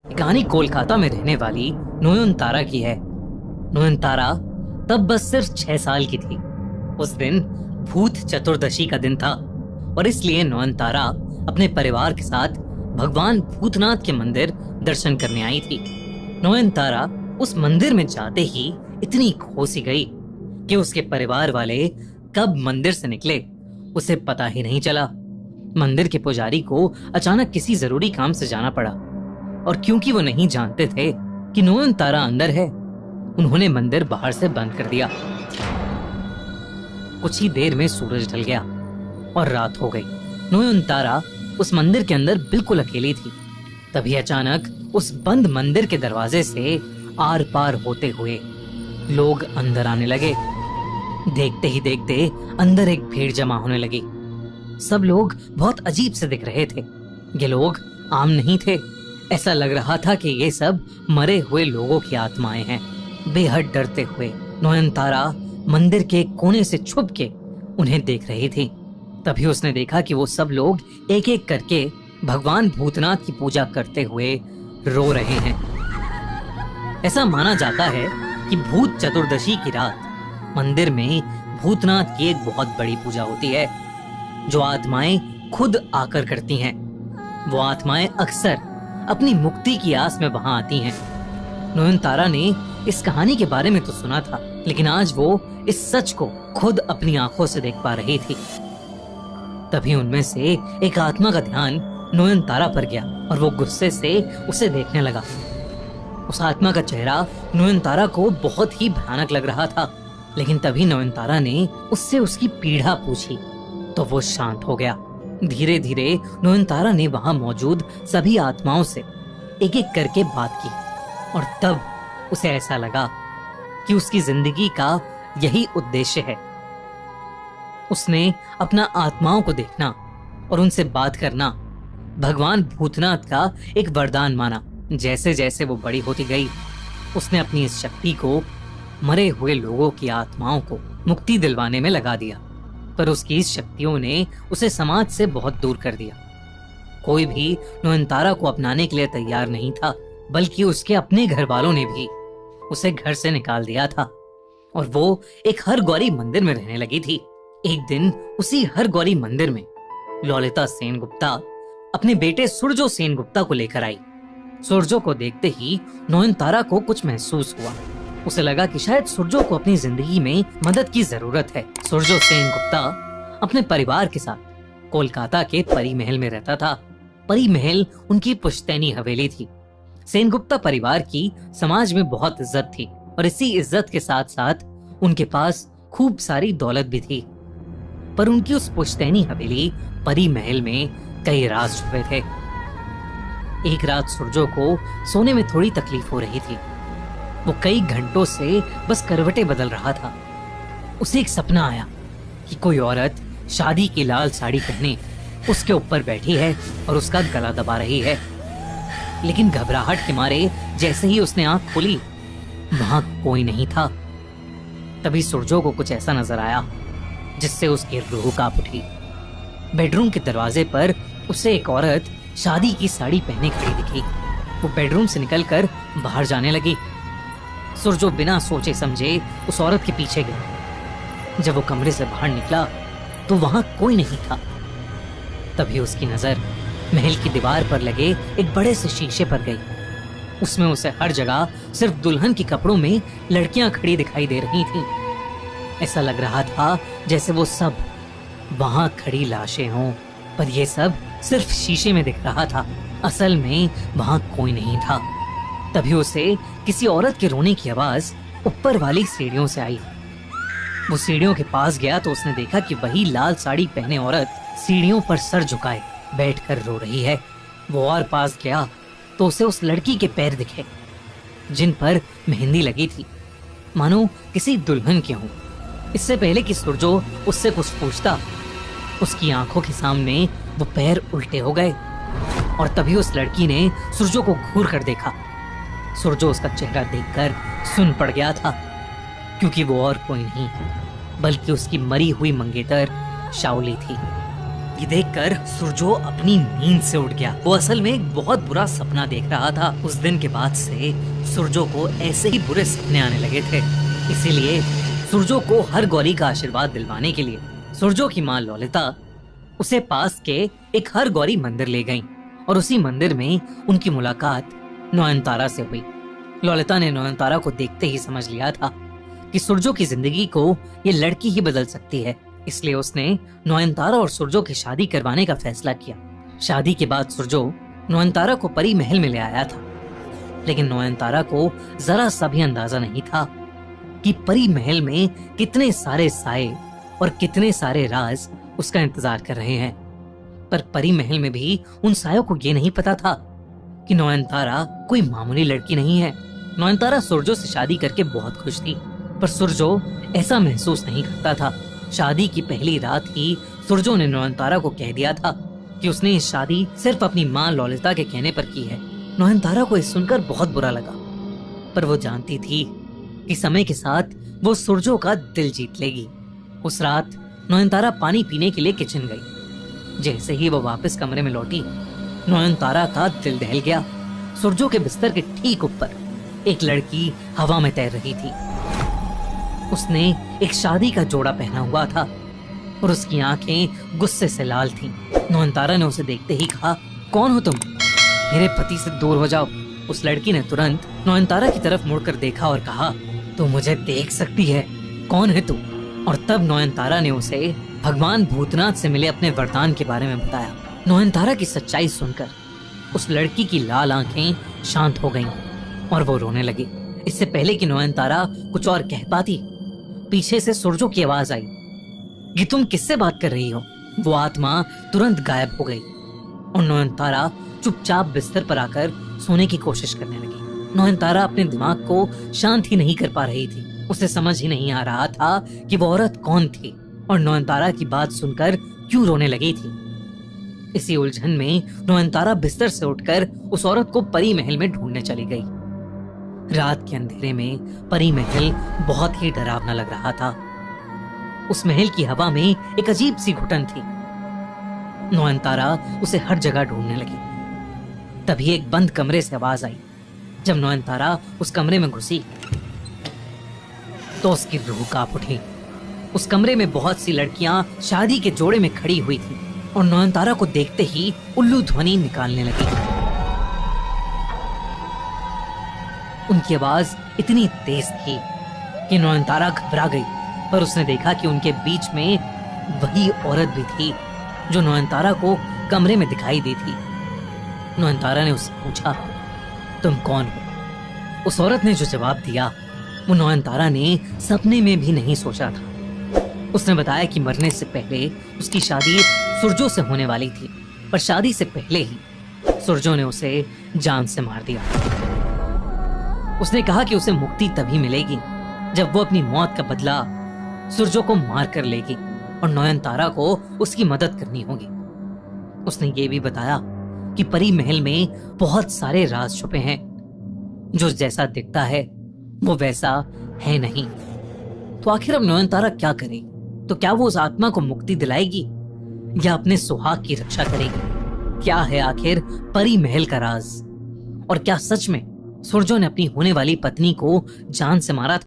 कहानी कोलकाता में रहने वाली नयनतारा की है। नयनतारा तब बस सिर्फ 6 साल की थी। उस दिन भूत चतुर्दशी का दिन था और इसलिए नयनतारा अपने परिवार के साथ भगवान भूतनाथ के मंदिर दर्शन करने आई थी। नयनतारा उस मंदिर में जाते ही इतनी खोसी गई कि उसके परिवार वाले कब मंदिर से निकले उसे पता ही नहीं चला। मंदिर के पुजारी को अचानक किसी जरूरी काम से जाना पड़ा और क्योंकि वो नहीं जानते थे कि नयनतारा अंदर है, उन्होंने मंदिर बाहर से बंद कर दिया। कुछ ही देर में सूरज ढल गया और रात हो गई। नयनतारा उस मंदिर के अंदर बिल्कुल अकेली थी। तभी अचानक उस बंद मंदिर के दरवाजे से आर पार होते हुए लोग अंदर आने लगे। देखते ही देखते अंदर एक भीड़ जमा होने लगी। सब लोग बहुत अजीब से दिख रहे थे। ये लोग आम नहीं थे। ऐसा लग रहा था कि ये सब मरे हुए लोगों की आत्माएं हैं। बेहद डरते हुए नयनतारा मंदिर के कोने से छुप के उन्हें देख रही थी। तभी उसने देखा कि वो सब लोग एक एक करके भगवान भूतनाथ की पूजा करते हुए रो रहे हैं। ऐसा माना जाता है कि भूत चतुर्दशी की रात मंदिर में भूतनाथ की एक बहुत बड़ी पूजा होती है, जो आत्माएं खुद आकर करती हैं। वो आत्माएं अक्सर अपनी मुक्ति की आस में वहां आती हैं। नयनतारा ने इस कहानी के बारे में तो सुना था, लेकिन आज वो इस सच को खुद अपनी आंखों से देख पा रही थी। तभी उनमें से एक आत्मा का ध्यान नयनतारा पर गया और वो गुस्से से उसे देखने लगा। उस आत्मा का चेहरा नयनतारा को बहुत ही भयानक लग रहा था, लेकिन तभी नयनतारा ने उससे उसकी पीड़ा पूछी तो वो शांत हो गया। धीरे धीरे नयनतारा ने वहां मौजूद सभी आत्माओं से एक एक करके बात की और तब उसे ऐसा लगा कि उसकी जिंदगी का यही उद्देश्य है। उसने अपना आत्माओं को देखना और उनसे बात करना भगवान भूतनाथ का एक वरदान माना। जैसे जैसे वो बड़ी होती गई, उसने अपनी इस शक्ति को मरे हुए लोगों की आत्माओं को मुक्ति दिलवाने में लगा दिया। पर उसकी इस शक्तियों ने उसे समाज से बहुत दूर कर दिया। कोई भी नयनतारा को अपनाने के लिए तैयार नहीं था, बल्कि उसके अपने घर वालों ने भी उसे घर से निकाल दिया था और वो एक हरगौरी मंदिर में रहने लगी थी। एक दिन उसी हरगौरी मंदिर में ललिता सेनगुप्ता अपने बेटे सूरजो सेनगुप्ता को लेकर आई। सूरजो को देखते ही नयनतारा को कुछ महसूस हुआ। उसे लगा कि शायद सूरजो को अपनी जिंदगी में मदद की जरूरत है। सूरजो सेनगुप्ता अपने परिवार के साथ कोलकाता के परी महल में रहता था। परी महल उनकी पुश्तैनी हवेली थी। सेनगुप्ता परिवार की समाज में बहुत इज्जत थी और इसी इज्जत के साथ साथ उनके पास खूब सारी दौलत भी थी। पर उनकी उस पुश्तैनी हवेली परी महल में कई राज छुपे थे। एक रात सूरजो को सोने में थोड़ी तकलीफ हो रही थी। वो कई घंटों से बस करवटें बदल रहा था। उसे एक सपना आया कि कोई औरत शादी की लाल साड़ी पहने उसके ऊपर बैठी है और उसका गला दबा रही है। लेकिन घबराहट के मारे जैसे ही उसने आंख खोली, वहां कोई नहीं था। तभी सूरजो को कुछ ऐसा नजर आया जिससे उसकी रूह कांप उठी। बेडरूम के दरवाजे पर उसे एक औरत शादी की साड़ी पहने खड़ी दिखी। वो बेडरूम से निकलकर बाहर जाने लगी। सूरजो बिना सोचे समझे उस औरत के पीछे गया। जब वो कमरे से बाहर निकला तो वहां कोई नहीं था। तभी उसकी नजर महल की दीवार पर लगे एक बड़े से शीशे पर गई। उसमें उसे हर जगह सिर्फ दुल्हन के कपड़ों में लड़कियां खड़ी दिखाई दे रही थीं। ऐसा लग रहा था जैसे वो सब वहां खड़ी लाशें हों, पर ये सब सिर्फ शीशे में दिख रहा था। असल में वहां कोई नहीं था। तभी उसे किसी औरत के रोने की आवाज ऊपर वाली सीढ़ियों से आई। वो सीढ़ियों के पास गया तो उसने देखा कि वही लाल साड़ी पहने औरत सीढ़ियों पर सर झुकाए बैठकर रो रही है। वो और पास गया तो उसे उस लड़की के पैर दिखे जिन पर मेहंदी लगी थी, मानो किसी दुल्हन के हों। इससे पहले कि सूरजो उससे कुछ पूछता, उसकी आंखों के सामने वो पैर उल्टे हो गए और तभी उस लड़की ने सूरजो को घूर कर देखा। सूरजो उसका चेहरा देखकर सुन पड़ गया था, क्योंकि वो और कोई नहीं बल्कि उसकी मरी हुई मंगेतर शाओली थी। ये देखकर सुरजो अपनी नींद से उठ गया। वो असल में एक बहुत बुरा सपना देख रहा था। उस दिन के बाद से सुरजो को ऐसे ही बुरे सपने आने लगे थे। इसीलिए सुरजो को हर गौरी का आशीर्वाद दिलवाने के लिए सुरजो की माँ ललिता उसे पास के एक हर गौरी मंदिर ले गईं और उसी मंदिर में उनकी मुलाकात नयनतारा से हुई। ललिता ने नयनतारा को देखते ही समझ लिया था कि सुरजो की जिंदगी को ये लड़की ही बदल सकती है। इसलिए उसने नयनतारा और सुरजो की शादी करवाने का फैसला किया। शादी के बाद सुरजो नयनतारा को परी महल में ले आया था, लेकिन नयनतारा को जरा सा भी अंदाजा नहीं था कि परी महल में कितने सारे साए और कितने सारे राज उसका इंतजार कर रहे हैं। पर परी महल में भी उन सायों को ये नहीं पता था कि नयनतारा कोई मामूली लड़की नहीं है। नयनतारा सुरजो से शादी करके बहुत खुश थी, पर सुरजो ऐसा महसूस नहीं करता था। शादी की पहली रात ही सुरजो ने नयनतारा को कह दिया था कि उसने ये शादी सिर्फ अपनी माँ ललिता के कहने पर की है। नयनतारा को इस सुनकर बहुत बुरा लगा, पर वो जानती थी कि समय के साथ वो सुरजो का दिल जीत लेगी। उस रात नयनतारा पानी पीने के लिए किचन गई। जैसे ही वो वापस कमरे में लौटी, नयनतारा का दिल दहल गया। सुरजो के बिस्तर के ठीक ऊपर एक लड़की हवा में तैर रही थी। उसने एक शादी का जोड़ा पहना हुआ था और उसकी आंखें गुस्से से लाल थीं। नयनतारा ने उसे देखते ही कहा, कौन हो तुम? मेरे पति से दूर हो जाओ। उस लड़की ने तुरंत नयनतारा की तरफ मुड़कर देखा और कहा, तू मुझे देख सकती है, कौन है तू? और तब नयनतारा ने उसे भगवान भूतनाथ से मिले अपने वरदान के बारे में बताया। नयनतारा की सच्चाई सुनकर उस लड़की की लाल आंखें शांत हो गईं और वो रोने लगी। इससे पहले कि नयनतारा कुछ और कह पाती, पीछे से सुरजो की आवाज आई, ये तुम किससे बात कर रही हो? वो आत्मा तुरंत गायब हो गई और नयनतारा चुपचाप बिस्तर पर आकर सोने की कोशिश करने लगी। नयनतारा अपने दिमाग को शांत ही नहीं कर पा रही थी। उसे समझ ही नहीं आ रहा था कि वो औरत कौन थी और नयनतारा की बात सुनकर क्यों रोने लगी थी। इसी उलझन में नयनतारा बिस्तर से उठकर उस औरत को परी महल में ढूंढने चली गई। रात के अंधेरे में परी महल बहुत ही डरावना लग रहा था। उस महल की हवा में एक अजीब सी घुटन थी। नयनतारा उसे हर जगह ढूंढने लगी। तभी एक बंद कमरे से आवाज आई। जब नयनतारा उस कमरे में घुसी तो उसकी रूह कांप उठी। उस कमरे में बहुत सी लड़कियां शादी के जोड़े में खड़ी हुई थी और नयनतारा को देखते ही उल्लू ध्वनि निकालने लगी। उनकी आवाज इतनी तेज थी कि नयनतारा घबरा गई, पर उसने देखा कि उनके बीच में वही औरत भी थी जो नयनतारा को कमरे में दिखाई दी थी। नयनतारा ने उससे पूछा, तुम कौन हो? उस औरत ने जो जवाब दिया वो नयनतारा ने सपने में भी नहीं सोचा था। उसने बताया कि मरने से पहले उसकी शादी सुरजो से होने वाली थी, पर शादी से पहले ही सुरजो ने उसे जान से मार दिया। उसने कहा कि उसे मुक्ति तभी मिलेगी जब वो अपनी मौत का बदला सुरजो को मार कर लेगी और नयनतारा को उसकी मदद करनी होगी। उसने ये भी बताया कि परी महल में बहुत सारे राज छुपे हैं। जो जैसा दिखता है वो वैसा है नहीं। तो आखिर अब नयनतारा क्या करे? तो क्या वो उस आत्मा को मुक्ति दिलाएगी या अपने सुहाग की रक्षा करेगी? क्या है आखिर परी महल का राज? और क्या सच में सुरजो ने अपनी होने वाली पत्नी को जान से मारा था?